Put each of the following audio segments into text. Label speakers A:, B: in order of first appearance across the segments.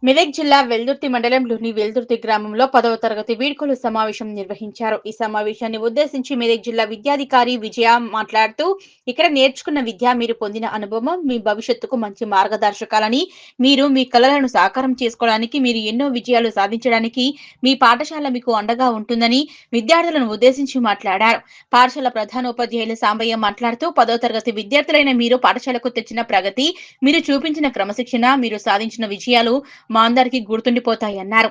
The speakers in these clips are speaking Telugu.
A: మెదక్ జిల్లా వెల్దుర్తి మండలంలోని వెల్దుర్తి గ్రామంలో 10వ తరగతి వీడ్కోలు సమావేశం నిర్వహించారు. ఈ సమావేశాన్ని ఉద్దేశించి మెదక్ జిల్లా విద్యాధికారి విజయ మాట్లాడుతూ, ఇక్కడ నేర్చుకున్న విద్య మీరు పొందిన అనుభవం మీ భవిష్యత్తుకు మంచి మార్గదర్శకాలని, మీరు మీ కలలను సాకారం చేసుకోవడానికి, మీరు ఎన్నో విజయాలు సాధించడానికి మీ పాఠశాల మీకు అండగా ఉంటుందని విద్యార్థులను ఉద్దేశించి మాట్లాడారు. పాఠశాల ప్రధానోపాధ్యాయులు సాంబయ్య మాట్లాడుతూ, 10వ తరగతి విద్యార్థులైన మీరు పాఠశాలకు తెచ్చిన ప్రగతి, మీరు చూపించిన క్రమశిక్షణ, మీరు సాధించిన విజయాలు మా అందరికీ గుర్తుండిపోతాయన్నారు.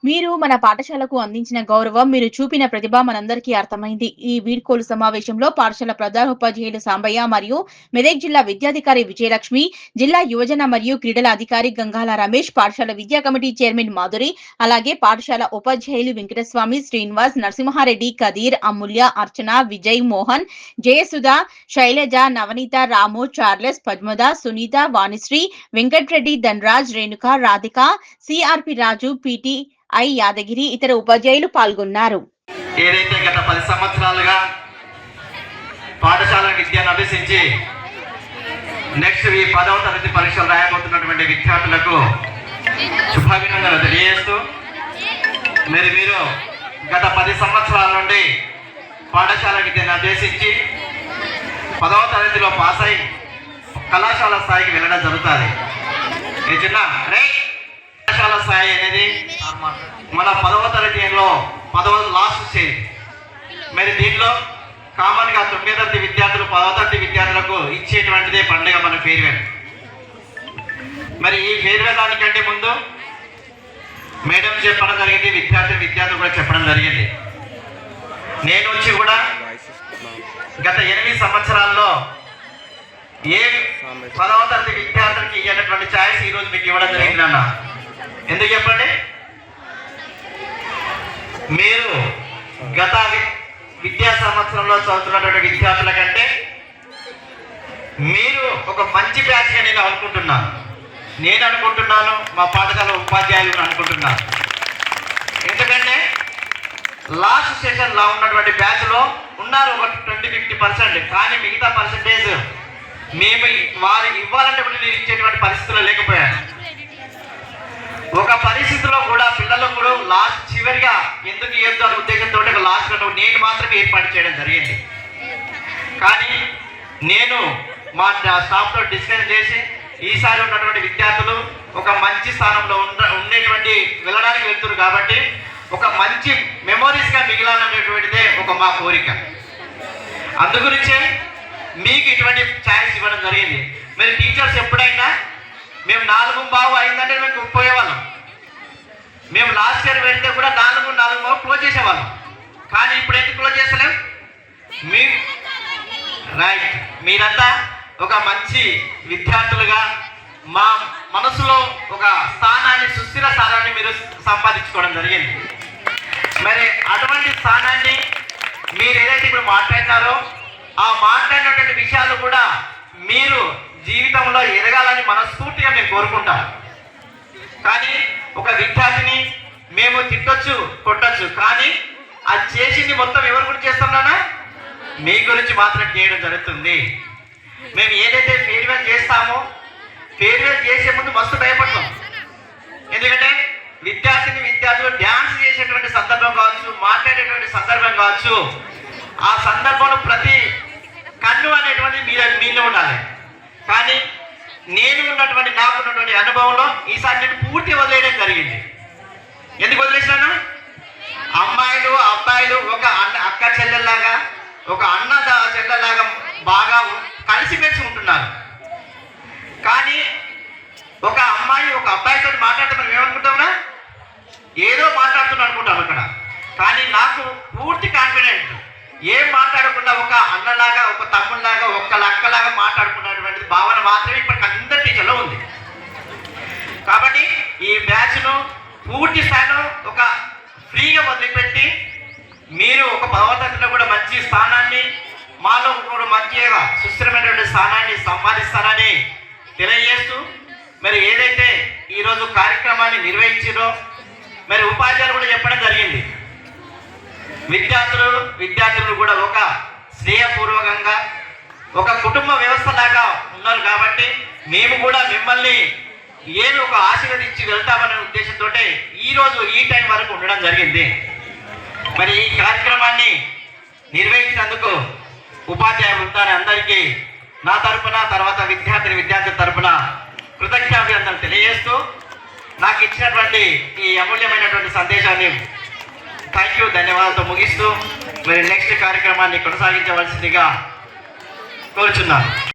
A: మీరు మన పాఠశాలకు అందించిన గౌరవం, మీరు చూపిన ప్రతిభ మనందరికీ అర్థమైంది. ఈ వీడ్కోలు సమావేశంలో పాఠశాల ప్రధానోపాధ్యాయులు సాంబయ్య మరియు మెదక్ జిల్లా విద్యాధికారి విజయలక్ష్మి, జిల్లా యువజన మరియు క్రీడల అధికారి గంగాల రమేష్, పాఠశాల విద్యా కమిటీ చైర్మన్ మాధురి, అలాగే పాఠశాల ఉపాధ్యాయులు వెంకటస్వామి, శ్రీనివాస్, నరసింహారెడ్డి, కదీర్, అమూల్య, అర్చన, విజయ్, మోహన్, జయసుధ, శైలజ, నవనీత, రాము, చార్లెస్, పద్మద, సునీత, వాణిశ్రీ, వెంకట్రెడ్డి, ధనరాజ్, రేణుక, రాధిక, సిఆర్పి రాజు, పిటి యాదగిరి, ఇతర ఉపాధ్యాయులు పాల్గొన్నారు.
B: ఏదైతే గత 10 సంవత్సరాలుగా పాఠశాల విద్యను అభ్యసించి నెక్స్ట్ ఈ 10వ తరగతి పరీక్షలు రాయబోతున్నటువంటి విద్యార్థులకు శుభాభినందనలు తెలియజేస్తూ, మీరు గత 10 సంవత్సరాల నుండి పాఠశాల విద్యను అభ్యసించి 10వ తరగతిలో పాస్ అయి కళాశాల స్థాయికి వెళ్ళడం జరుగుతుంది. ఈ చిన్న కళాశాల స్థాయి అనేది మన 10వ తరగతిలో 10వ లాస్ట్ స్టేజ్. మరి దీంట్లో కామన్ గా 9వ తరగతి విద్యార్థులు 10వ తరగతి విద్యార్థులకు ఇచ్చేటువంటిదే పండుగ మన ఫేర్వెల్. మరి ఈ ఫేర్వెల్ దానికంటే ముందు మేడం చెప్పడం జరిగింది, విద్యార్థులు కూడా చెప్పడం జరిగింది. నేను వచ్చి కూడా గత 8 సంవత్సరాల్లో ఏ 10వ తరగతి విద్యార్థులకి ఇవ్వనటువంటి ఛాయిస్ ఈరోజు మీకు ఇవ్వడం జరిగింది అన్న. ఎందుకు చెప్పండి? మీరు గత విద్యా సంవత్సరంలో చదువుతున్నటువంటి విద్యార్థుల కంటే మీరు ఒక మంచి బ్యాచ్గా నేను అనుకుంటున్నాను, మా పాఠశాల ఉపాధ్యాయులు అనుకుంటున్నాను. ఎందుకంటే లాస్ట్ సెషన్లో ఉన్నటువంటి బ్యాచ్లో ఉన్నారు ఒక 20-50%, కానీ మిగతా పర్సంటేజ్ మేము వారు ఇవ్వాలంటే నేను ఇచ్చేటువంటి పరిస్థితుల్లో లేకపోయాను. ఒక పరిస్థితిలో కూడా పిల్లలకు కూడా లాస్ట్ చివరిగా ఎందుకు ఇవ్వద్దు అనే ఉద్దేశంతో లాస్ట్ నేను మాత్రమే ఏర్పాటు చేయడం జరిగింది. కానీ నేను మా స్టాఫ్తో డిస్కస్ చేసి ఈసారి ఉన్నటువంటి విద్యార్థులు ఒక మంచి స్థానంలో ఉండేటువంటి వెళ్ళడానికి వెళ్తున్నారు కాబట్టి ఒక మంచి మెమోరీస్గా మిగిలాలనేటువంటిదే ఒక మా కోరిక. అందుగురించే మీకు ఇటువంటి ఛాయిస్ ఇవ్వడం జరిగింది. మరి టీచర్స్ ఎప్పుడైనా మేము 4:15 అయిందంటే మేము పోయేవాళ్ళం. మేము లాస్ట్ ఇయర్ వెళ్తే కూడా 4:45 క్లోజ్ చేసేవాళ్ళం. కానీ ఇప్పుడు ఎందుకు క్లోజ్ చేస్తలేం? రైట్, మీరంతా ఒక మంచి విద్యార్థులుగా మా మనసులో ఒక స్థానాన్ని, సుస్థిర స్థానాన్ని మీరు సంపాదించుకోవడం జరిగింది. మరి అటువంటి స్థానాన్ని మీరు ఏదైతే ఇప్పుడు మాట్లాడినారో ఆ మాట్లాడినటువంటి విషయాలు కూడా మీరు జీవితంలో ఎదగాలని మనస్ఫూర్తిగా మేము కోరుకుంటాం. కానీ ఒక విద్యార్థిని మేము తిట్టొచ్చు, కొట్టొచ్చు, కానీ అది చేసింది మొత్తం ఎవరి గురించి చేస్తున్నానా? మీ గురించి మాత్రం చేయడం జరుగుతుంది. మేము ఏదైతే ఫేర్వెల్ చేస్తామో ఫేర్వెల్ చేసే ముందు మస్తు భయపడతాం. ఎందుకంటే విద్యార్థులు డ్యాన్స్ చేసేటువంటి సందర్భం కావచ్చు, మాట్లాడేటువంటి సందర్భం కావచ్చు, ఆ సందర్భంలో ప్రతి కన్ను అనేటువంటి మీలో ఉండాలి. కానీ నాకున్నటువంటి అనుభవంలో ఈసారి నేను పూర్తి వదిలేయడం జరిగింది. ఎందుకు వదిలేసాను? అమ్మాయిలు అబ్బాయిలు ఒక అక్క చెల్లెల్లాగా, ఒక అన్న చెల్లెల్లాగా బాగా కలిసిమెలిసి ఉంటున్నారు. కానీ ఒక అమ్మాయి ఒక అబ్బాయితో మాట్లాడితే మనం ఏమనుకుంటామన్నా? ఏదో మాట్లాడుతున్నాం అనుకుంటాం అక్కడ. కానీ నాకు పూర్తి కాన్ఫిడెంట్, ఏం మాట్లాడకుండా ఒక అన్నలాగా, ఒక తమ్ముళ్ళలాగా, ఒక అక్కలాగా మాట్లాడుకున్నటువంటి భావన మాత్రమే ఇప్పటికి అందరి టీచర్లో ఉంది. కాబట్టి ఈ బ్యాచ్ను పూర్తి స్థాయిలో ఒక ఫ్రీగా వదిలిపెట్టి మీరు ఒక 10వ తరగతిలో కూడా మంచి స్థానాన్ని, మాలో కూడా మంచిగా సుస్థిరమైనటువంటి స్థానాన్ని సంపాదిస్తారని తెలియజేస్తూ, మరి ఏదైతే ఈరోజు కార్యక్రమాన్ని నిర్వహించారో మరి ఉపాధ్యాయులు కూడా చెప్పడం జరిగింది. విద్యార్థులు కూడా ఒక స్నేహపూర్వకంగా ఒక కుటుంబ వ్యవస్థ లాగా ఉన్నారు. కాబట్టి మేము కూడా మిమ్మల్ని ఏమి ఒక ఆశీర్వదించి వెళ్తామనే ఉద్దేశంతో ఈరోజు ఈ టైం వరకు ఉండడం జరిగింది. మరి ఈ కార్యక్రమాన్ని నిర్వహించినందుకు ఉపాధ్యాయ వృత్తాన్ని అందరికీ నా తరపున, తర్వాత విద్యార్థుల తరపున కృతజ్ఞతాభినందనలు తెలియజేస్తూ నాకు ఇచ్చినటువంటి ఈ అమూల్యమైనటువంటి సందేశాన్ని ధన్యవాదాలతో ముగిస్తూ మరి నెక్స్ట్ కార్యక్రమాన్ని కొనసాగించవలసిందిగా కోరుచున్నాను.